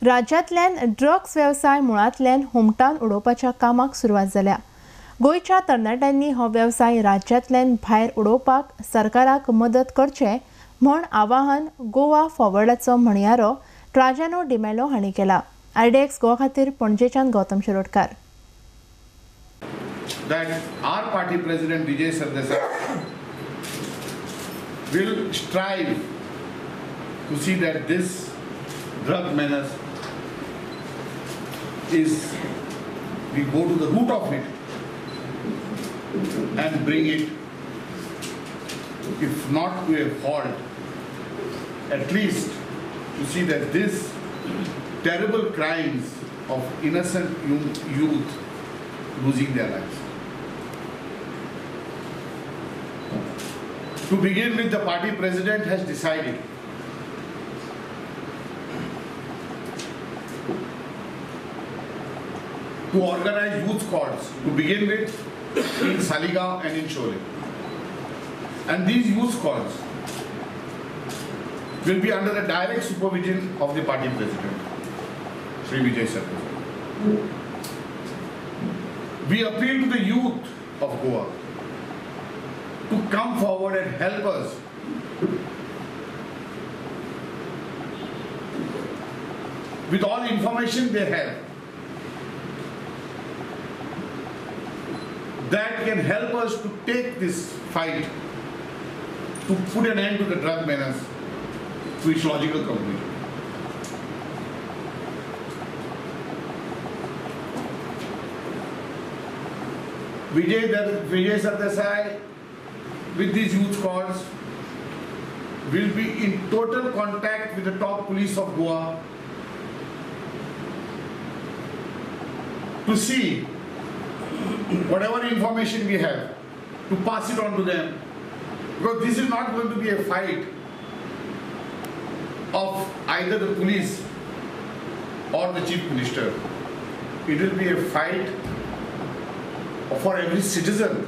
राज्यांतल्यान ड्रग्स वेवसाय मुळांतल्यान हुमटावन उडोवपाच्या कामाक सुरवात जाल्या. गोंयच्या तरणाट्यांनी हो वेवसाय राज्यांतल्यान भायर उडोवपाक सरकाराक मदत करचें म्हण आवाहन गोवा फॉरवर्डाचो म्हणयारो ट्राजानो डिमेलो हांणी केला. IDX गोवा खातीर पणजेच्यान Gautam Shirodkar. That our party president Vijay Sardesai will strive to see that this drug menace we go to the root of it and bring it, if not to a halt, at least to see that this terrible crimes of innocent youth losing their lives. To begin with, the party president has decided to organize youth squads to begin with in Saligaon and in Sholay. And these youth squads will be under the direct supervision of the party president, Shri Vijay Sardesai. We appeal to the youth of Goa to come forward and help us with all the information they have that can help us to take this fight to put an end to the drug menace to its logical conclusion. Vijay Sardesai with these youth squads will be in total contact with the top police of Goa to see whatever information we have, to pass it on to them, because this is not going to be a fight of either the police or the chief minister. It will be a fight for every citizen